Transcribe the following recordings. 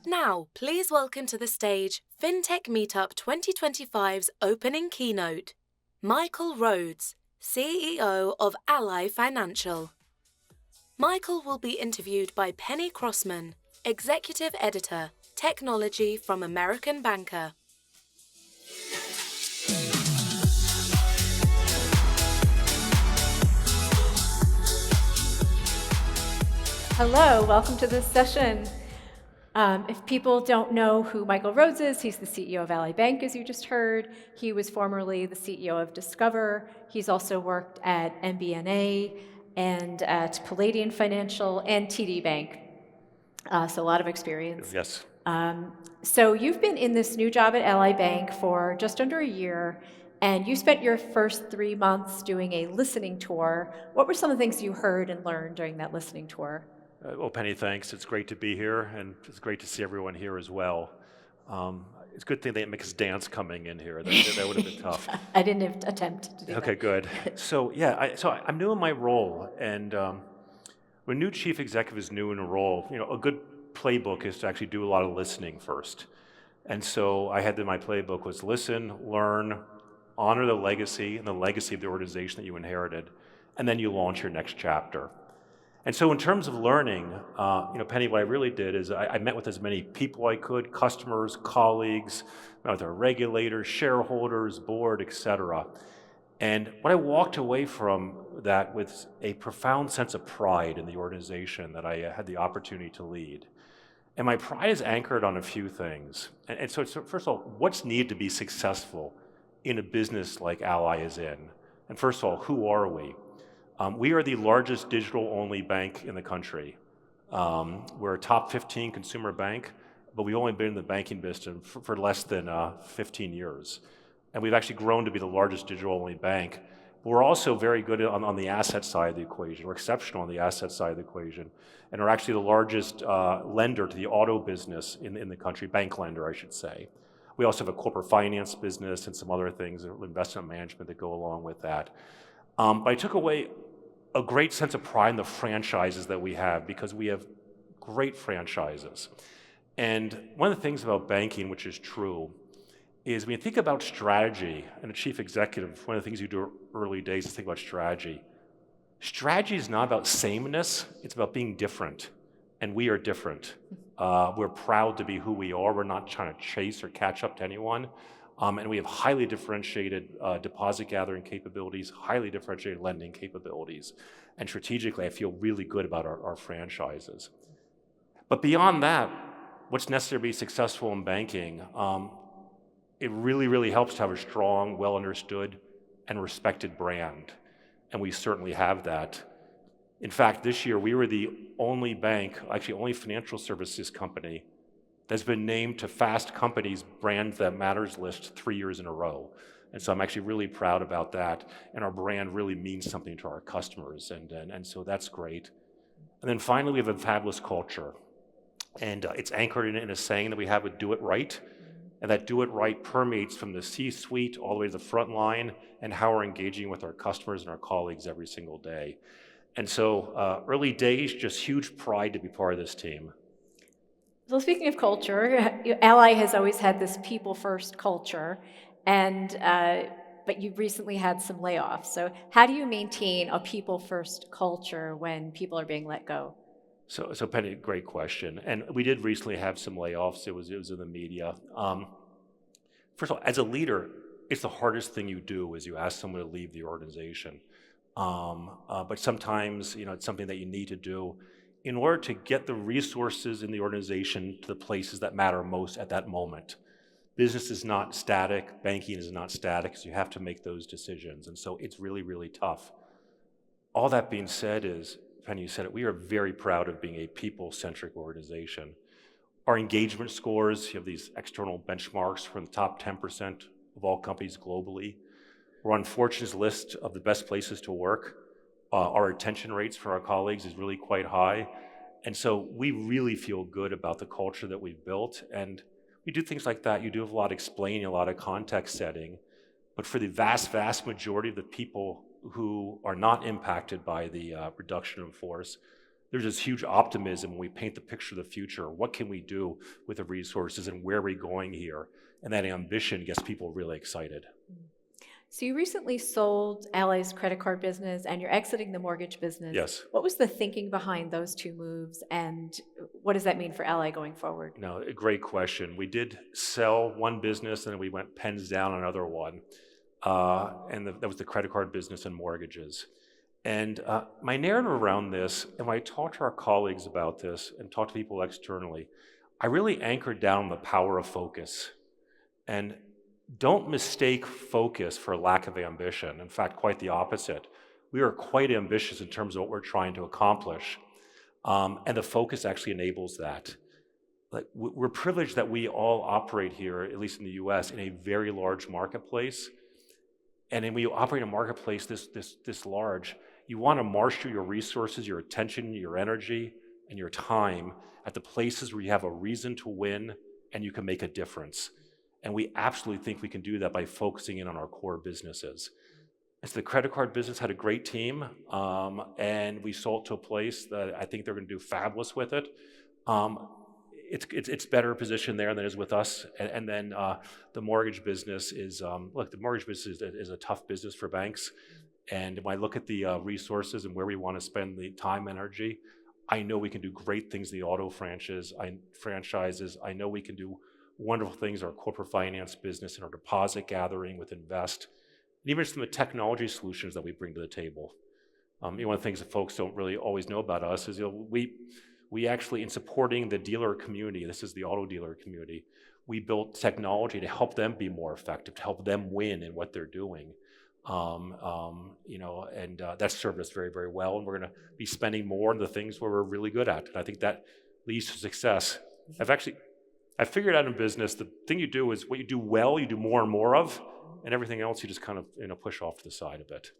Now, please welcome to the stage Fintech Meetup 2025's opening keynote, Michael Rhodes, CEO of Ally Financial. Michael will be interviewed by Penny Crosman, Executive Editor, Technology from American Banker. Hello, welcome to this session. If people don't know who Michael Rhodes is, he's the CEO of Ally Bank, as you just heard. He was formerly the CEO of Discover. He's also worked at MBNA and at Palladian Financial and TD Bank. So a lot of experience. Yes. So you've been in this new job at Ally Bank for just under a year, and you spent your first 3 months doing a listening tour. What were some of the things you heard and learned during that listening tour? Well, Penny, thanks. It's great to be here, and it's great to see everyone here as well. It's a good thing they didn't make us dance coming in here. That would have been tough. I didn't attempt to do that. Okay, good. So yeah, I'm new in my role, and when a new chief executive is new in a role, a good playbook is to actually do a lot of listening first. And so I had my playbook was listen, learn, honor the legacy and the legacy of the organization that you inherited, and then you launch your next chapter. And so in terms of learning, Penny, what I really did is I met with as many people I could, customers, colleagues, met with our regulators, shareholders, board, et cetera. And what I walked away from that with a profound sense of pride in the organization that I had the opportunity to lead. And my pride is anchored on a few things. And so first of all, what's needed to be successful in a business like Ally is in? And first of all, who are we? We are the largest digital-only bank in the country. We're a top 15 consumer bank, but we've only been in the banking business for less than 15 years. And we've actually grown to be the largest digital-only bank. But we're also very good on the asset side of the equation. We're exceptional on the asset side of the equation. And are actually the largest lender to the auto business in the country, bank lender, I should say. We also have a corporate finance business and some other things, investment management that go along with that. But I took away a great sense of pride in the franchises that we have because we have great franchises. And one of the things about banking, which is true, is when you think about strategy, and a chief executive, one of the things you do early days is think about strategy. Strategy is not about sameness, it's about being different. And we are different. We're proud to be who we are. We're not trying to chase or catch up to anyone. And we have highly differentiated deposit gathering capabilities, highly differentiated lending capabilities. And strategically, I feel really good about our franchises. But beyond that, what's necessary to be successful in banking, it really, really helps to have a strong, well-understood, and respected brand. And we certainly have that. In fact, this year, we were the only bank, actually only financial services company that's been named to Fast Company's Brand That Matters list 3 years in a row. And so I'm actually really proud about that. And our brand really means something to our customers. And so that's great. And then finally, we have a fabulous culture. And it's anchored in a saying that we have with do it right. And that do it right permeates from the C-suite all the way to the front line and how we're engaging with our customers and our colleagues every single day. And so early days, just huge pride to be part of this team. So speaking of culture, Ally has always had this people-first culture, but you've recently had some layoffs. So how do you maintain a people-first culture when people are being let go? So Penny, great question. And we did recently have some layoffs. It was in the media. First of all, as a leader, it's the hardest thing you do is you ask someone to leave the organization. But sometimes, it's something that you need to do in order to get the resources in the organization to the places that matter most at that moment. Business is not static, banking is not static, so you have to make those decisions. And so it's really, really tough. All that being said is, Penny, you said it, we are very proud of being a people-centric organization. Our engagement scores, you have these external benchmarks from the top 10% of all companies globally. We're on Fortune's list of the best places to work. Our retention rates for our colleagues is really quite high. And so we really feel good about the culture that we've built. And we do things like that. You do have a lot of explaining, a lot of context setting. But for the vast, vast majority of the people who are not impacted by the reduction in force, there's this huge optimism when we paint the picture of the future. What can we do with the resources and where are we going here? And that ambition gets people really excited. So you recently sold Ally's credit card business and you're exiting the mortgage business. Yes. What was the thinking behind those two moves, and what does that mean for Ally going forward? No, a great question. We did sell one business and then we went pens down on another one. That was the credit card business and mortgages. And my narrative around this, and when I talk to our colleagues about this and talk to people externally, I really anchored down the power of focus. And don't mistake focus for lack of ambition. In fact, quite the opposite. We are quite ambitious in terms of what we're trying to accomplish. And the focus actually enables that. Like, we're privileged that we all operate here, at least in the US, in a very large marketplace. And when you operate in a marketplace this large, you want to marshal your resources, your attention, your energy, and your time at the places where you have a reason to win and you can make a difference. And we absolutely think we can do that by focusing in on our core businesses. And so the credit card business had a great team, and we sold to a place that I think they're going to do fabulous with it. It's better positioned there than it is with us. And then the mortgage business is, look, the mortgage business is a tough business for banks. And when I look at the resources and where we want to spend the time and energy, I know we can do great things in the auto franchises. I know we can do wonderful things in our corporate finance business and our deposit gathering with Invest, and even some of the technology solutions that we bring to the table. One of the things that folks don't really always know about us is we actually, in supporting the dealer community, this is the auto dealer community, we built technology to help them be more effective, to help them win in what they're doing. That's served us very, very well, and we're going to be spending more on the things where we're really good at. And I think that leads to success. I figured out in business, the thing you do is what you do well, you do more and more of, and everything else you just kind of push off to the side a bit.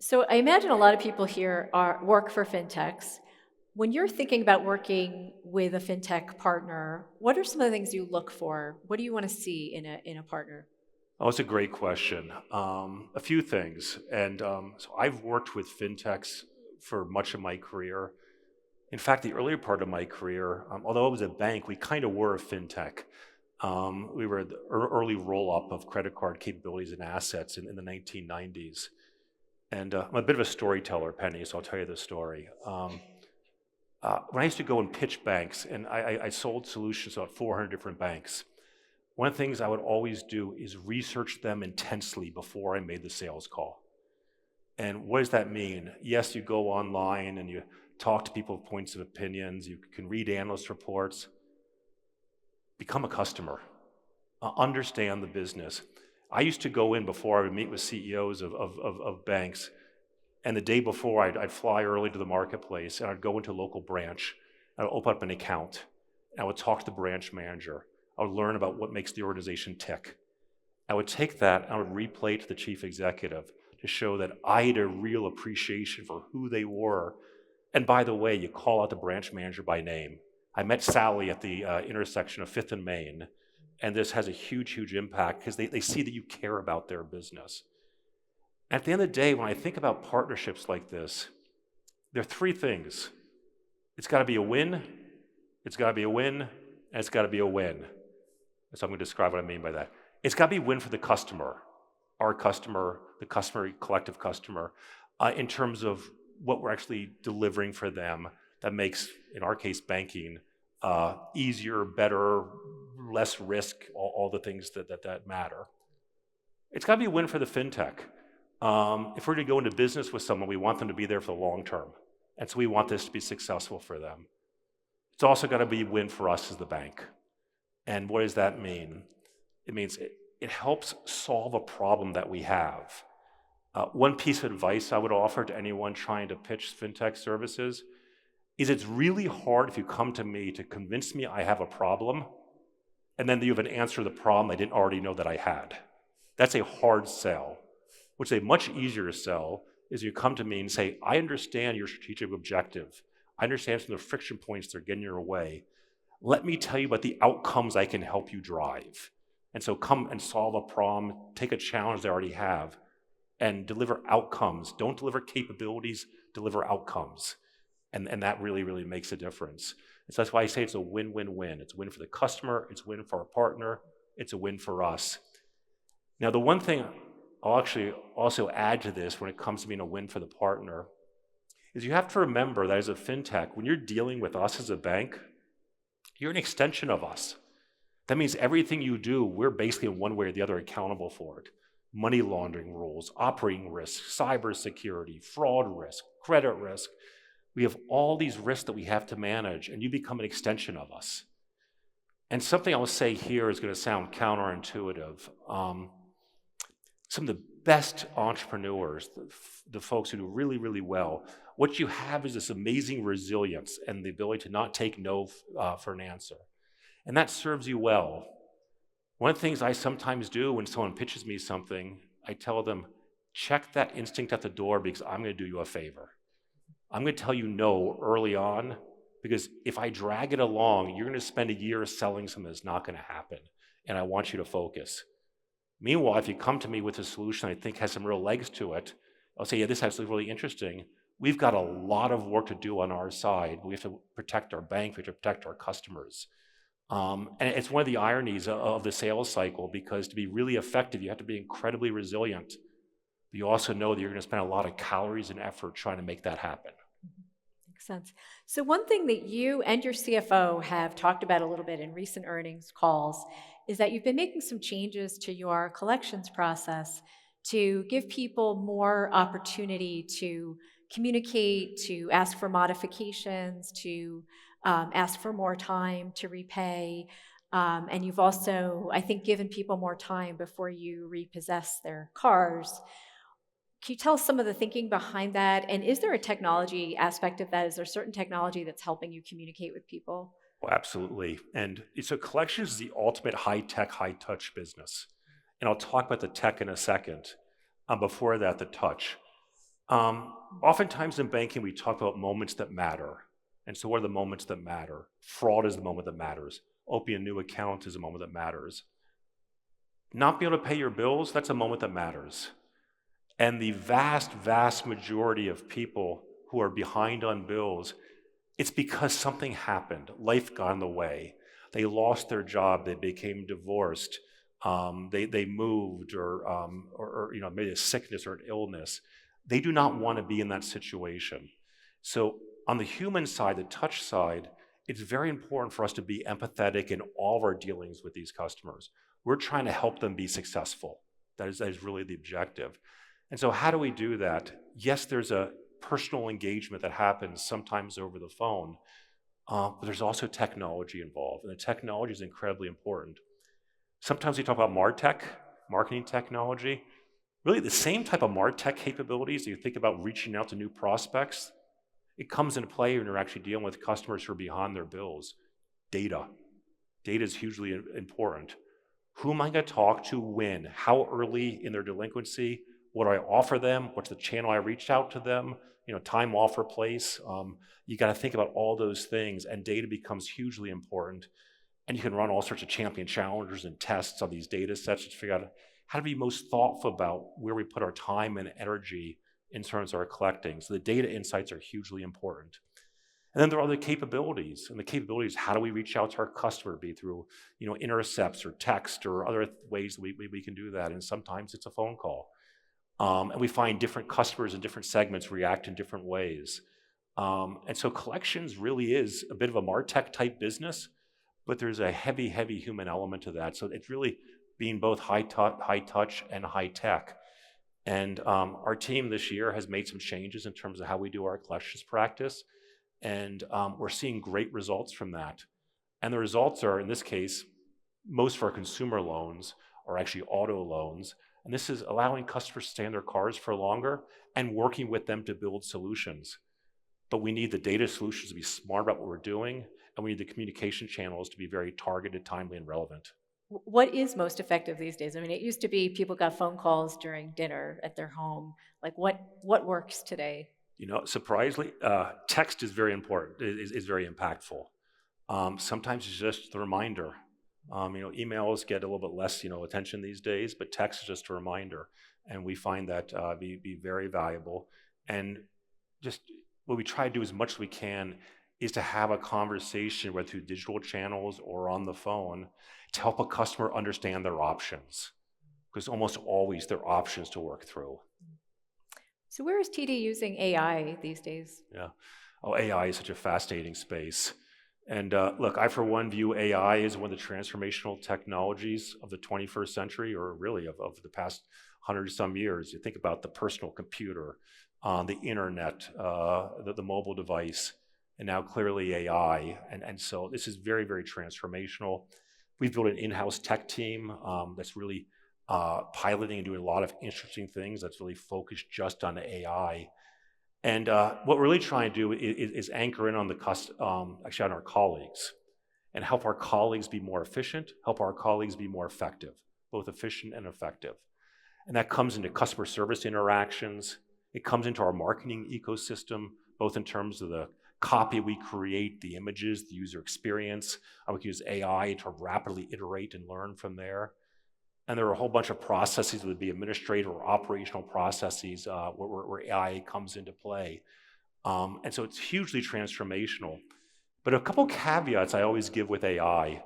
So I imagine a lot of people here work for fintechs. When you're thinking about working with a fintech partner, what are some of the things you look for? What do you want to see in a partner? Oh, it's a great question. A few things. And so I've worked with fintechs for much of my career. In fact, the earlier part of my career, although I was a bank, we kind of were a fintech. We were the early roll-up of credit card capabilities and assets in the 1990s. And I'm a bit of a storyteller, Penny, so I'll tell you this story. When I used to go and pitch banks, and I sold solutions to about 400 different banks, one of the things I would always do is research them intensely before I made the sales call. And what does that mean? Yes, you go online and you talk to people with points of opinions, you can read analyst reports, become a customer, understand the business. I used to go in before I would meet with CEOs of banks, and the day before I'd fly early to the marketplace and I'd go into a local branch, I would open up an account, and I would talk to the branch manager. I would learn about what makes the organization tick. I would take that and I would replay it to the chief executive to show that I had a real appreciation for who they were. And by the way, you call out the branch manager by name. I met Sally at the intersection of 5th and Main, and this has a huge, huge impact because they see that you care about their business. At the end of the day, when I think about partnerships like this, there are three things. It's got to be a win, it's got to be a win, and it's got to be a win. So I'm going to describe what I mean by that. It's got to be a win for the customer, our customer, the customer, collective customer, in terms of what we're actually delivering for them that makes, in our case, banking easier, better, less risk, all the things that matter. It's got to be a win for the fintech. If we're going to go into business with someone, we want them to be there for the long term. And so we want this to be successful for them. It's also got to be a win for us as the bank. And what does that mean? It means it helps solve a problem that we have. One piece of advice I would offer to anyone trying to pitch fintech services is it's really hard if you come to me to convince me I have a problem, and then you have an answer to the problem I didn't already know that I had. That's a hard sell. What's a much easier sell is you come to me and say, I understand your strategic objective. I understand some of the friction points that are getting in your way. Let me tell you about the outcomes I can help you drive. And so come and solve a problem, take a challenge they already have, and deliver outcomes. Don't deliver capabilities, deliver outcomes. And that really, really makes a difference. And so that's why I say it's a win-win-win. It's a win for the customer, it's a win for our partner, it's a win for us. Now, the one thing I'll actually also add to this when it comes to being a win for the partner is you have to remember that as a fintech, when you're dealing with us as a bank, you're an extension of us. That means everything you do, we're basically in one way or the other accountable for it. Money laundering rules, operating risk, cybersecurity, fraud risk, credit risk. We have all these risks that we have to manage, and you become an extension of us. And something I'll say here is going to sound counterintuitive. Some of the best entrepreneurs, the folks who do really, really well, what you have is this amazing resilience and the ability to not take no for an answer. And that serves you well. One of the things I sometimes do when someone pitches me something, I tell them, check that instinct at the door because I'm going to do you a favor. I'm going to tell you no early on because if I drag it along, you're going to spend a year selling something that's not going to happen. And I want you to focus. Meanwhile, if you come to me with a solution I think has some real legs to it, I'll say, yeah, this is actually really interesting. We've got a lot of work to do on our side. We have to protect our bank, we have to protect our customers. And it's one of the ironies of the sales cycle because to be really effective, you have to be incredibly resilient. But you also know that you're going to spend a lot of calories and effort trying to make that happen. Makes sense. So one thing that you and your CFO have talked about a little bit in recent earnings calls is that you've been making some changes to your collections process to give people more opportunity to communicate, to ask for modifications, to ask for more time to repay. And you've also, I think, given people more time before you repossess their cars. Can you tell us some of the thinking behind that? And is there a technology aspect of that? Is there certain technology that's helping you communicate with people? Well, absolutely. And so collections is the ultimate high-tech, high-touch business. And I'll talk about the tech in a second. Before that, the touch. Oftentimes in banking, we talk about moments that matter. And so what are the moments that matter? Fraud is the moment that matters. Opening a new account is a moment that matters. Not being able to pay your bills, that's a moment that matters. And the vast, vast majority of people who are behind on bills, it's because something happened. Life got in the way. They lost their job. They became divorced. They moved, or maybe a sickness or an illness. They do not want to be in that situation. So on the human side, the touch side, it's very important for us to be empathetic in all of our dealings with these customers. We're trying to help them be successful. That is really the objective. And so how do we do that? Yes, there's a personal engagement that happens sometimes over the phone, but there's also technology involved, and the technology is incredibly important. Sometimes we talk about MarTech, marketing technology. Really the same type of MarTech capabilities that you think about reaching out to new prospects, it comes into play when you're actually dealing with customers who are behind their bills. Data. Data is hugely important. Who am I going to talk to when? How early in their delinquency? What do I offer them? What's the channel I reached out to them? Time, offer, place. You got to think about all those things, and data becomes hugely important. And you can run all sorts of champion challengers and tests on these data sets to figure out how to be most thoughtful about where we put our time and energy in terms of our collecting. So the data insights are hugely important. And then there are other capabilities, and the capabilities, how do we reach out to our customer, be through intercepts or text or other ways we can do that, and sometimes it's a phone call. And we find different customers in different segments react in different ways. And so collections really is a bit of a MarTech type business, but there's a heavy, heavy human element to that. So it's really being both high touch and high tech. And our team this year has made some changes in terms of how we do our collections practice. And we're seeing great results from that. And the results are, in this case, most of our consumer loans are actually auto loans. And this is allowing customers to stay in their cars for longer and working with them to build solutions. But we need the data solutions to be smart about what we're doing, and we need the communication channels to be very targeted, timely, and relevant. What is most effective these days? I mean, it used to be people got phone calls during dinner at their home. Like what works today? Surprisingly, text is very important, is very impactful. Sometimes it's just the reminder. Emails get a little bit less, attention these days, but text is just a reminder. And we find that be very valuable. And just what we try to do as much as we can is to have a conversation, whether through digital channels or on the phone, to help a customer understand their options. Because almost always there are options to work through. So where is TD using AI these days? Yeah. Oh, AI is such a fascinating space. And look, I for one view AI as one of the transformational technologies of the 21st century, or really of the past 100 some years. You think about the personal computer, the internet, the mobile device, and now clearly AI. And so this is very, very transformational. We've built an in-house tech team that's really piloting and doing a lot of interesting things that's really focused just on AI. And what we're really trying to do is anchor in on actually on our colleagues, and help our colleagues be more efficient, help our colleagues be more effective, both efficient and effective. And that comes into customer service interactions. It comes into our marketing ecosystem, both in terms of the copy we create, the images, the user experience. We can use AI to rapidly iterate and learn from there. And there are a whole bunch of processes that would be administrative or operational processes where AI comes into play. And so it's hugely transformational. But a couple caveats I always give with AI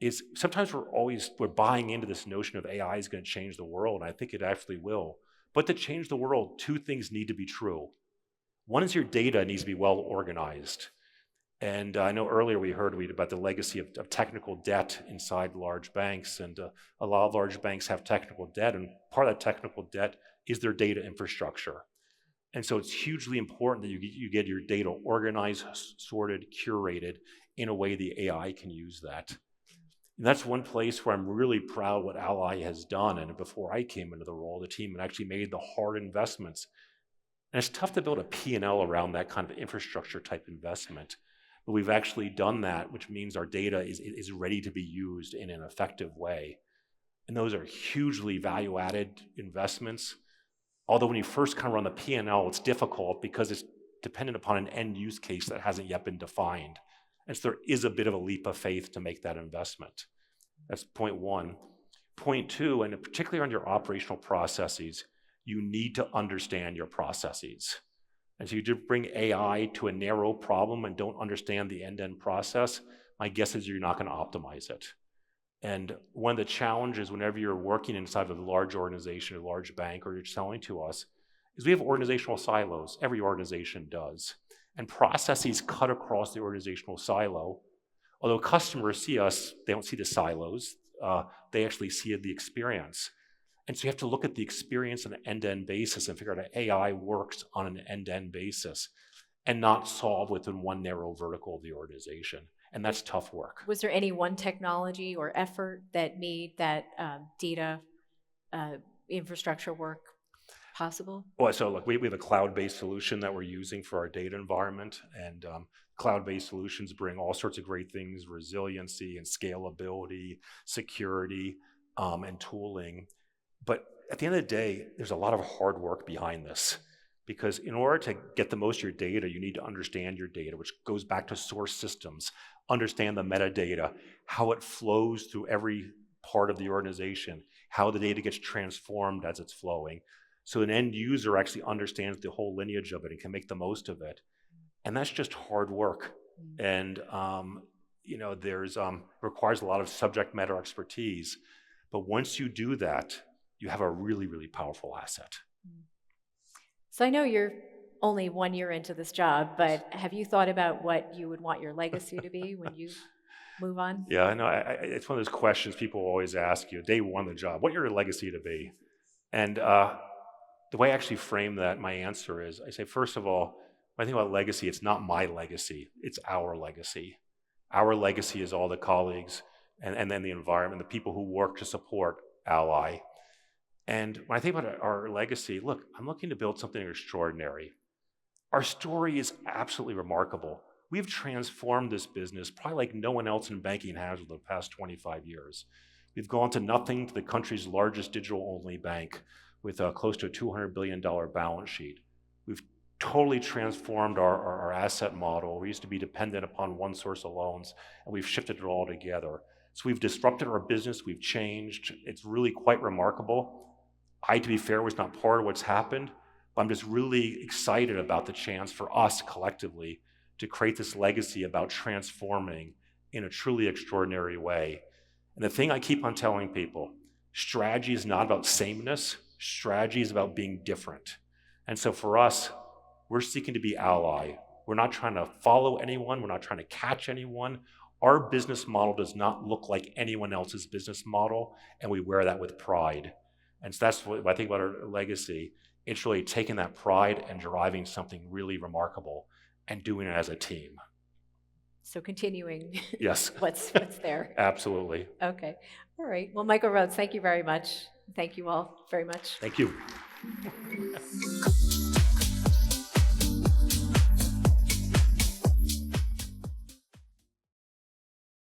is sometimes we're buying into this notion of AI is going to change the world, and I think it actually will. But to change the world, two things need to be true. One is your data needs to be well organized. And I know earlier we heard about the legacy of technical debt inside large banks, and a lot of large banks have technical debt, and part of that technical debt is their data infrastructure. And so it's hugely important that you get your data organized, sorted, curated in a way the AI can use that. And that's one place where I'm really proud what Ally has done. And before I came into the role, the team had actually made the hard investments. And it's tough to build a P&L around that kind of infrastructure type investment. But we've actually done that, which means our data is ready to be used in an effective way. And those are hugely value-added investments. Although when you first kind of run the P&L, it's difficult because it's dependent upon an end use case that hasn't yet been defined. And so there is a bit of a leap of faith to make that investment. That's point one. Point two, and particularly on your operational processes, you need to understand your processes. And so you do bring AI to a narrow problem and don't understand the end-to-end process, my guess is you're not going to optimize it. And one of the challenges whenever you're working inside of a large organization, a large bank, or you're selling to us, is we have organizational silos. Every organization does. And processes cut across the organizational silo. Although customers see us, they don't see the silos. They actually see the experience. And so you have to look at the experience on an end-to-end basis and figure out how AI works on an end-to-end basis and not solve within one narrow vertical of the organization. And that's tough work. Was there any one technology or effort that made that data infrastructure work possible? Well, so look, we have a cloud-based solution that we're using for our data environment, and cloud-based solutions bring all sorts of great things, resiliency and scalability, security, and tooling. But at the end of the day, there's a lot of hard work behind this, because in order to get the most of your data, you need to understand your data, which goes back to source systems, understand the metadata, how it flows through every part of the organization, how the data gets transformed as it's flowing. So an end user actually understands the whole lineage of it and can make the most of it. And that's just hard work. And there's requires a lot of subject matter expertise. But once you do that, you have a really, really powerful asset. So I know you're only 1 year into this job, but have you thought about what you would want your legacy to be when you move on? Yeah, I know. It's one of those questions people always ask you, day one of the job, what your legacy to be? And the way I actually frame that, my answer is, I say, first of all, when I think about legacy, it's not my legacy, it's our legacy. Our legacy is all the colleagues and then the environment, the people who work to support Ally. And when I think about our legacy, look, I'm looking to build something extraordinary. Our story is absolutely remarkable. We've transformed this business probably like no one else in banking has over the past 25 years. We've gone to nothing to the country's largest digital-only bank with close to a $200 billion balance sheet. We've totally transformed our asset model. We used to be dependent upon one source of loans, and we've shifted it all together. So we've disrupted our business, we've changed. It's really quite remarkable. To be fair, was not part of what's happened, But I'm just really excited about the chance for us collectively to create this legacy about transforming in a truly extraordinary way. And the thing I keep on telling people, strategy is not about sameness, strategy is about being different. And so for us, we're seeking to be ally. We're not trying to follow anyone, we're not trying to catch anyone. Our business model does not look like anyone else's business model, and we wear that with pride. And so that's what I think about our legacy. It's really taking that pride and deriving something really remarkable and doing it as a team. So continuing Yes. what's there. Absolutely. Okay. All right. Well, Michael Rhodes, thank you very much. Thank you all very much. Thank you.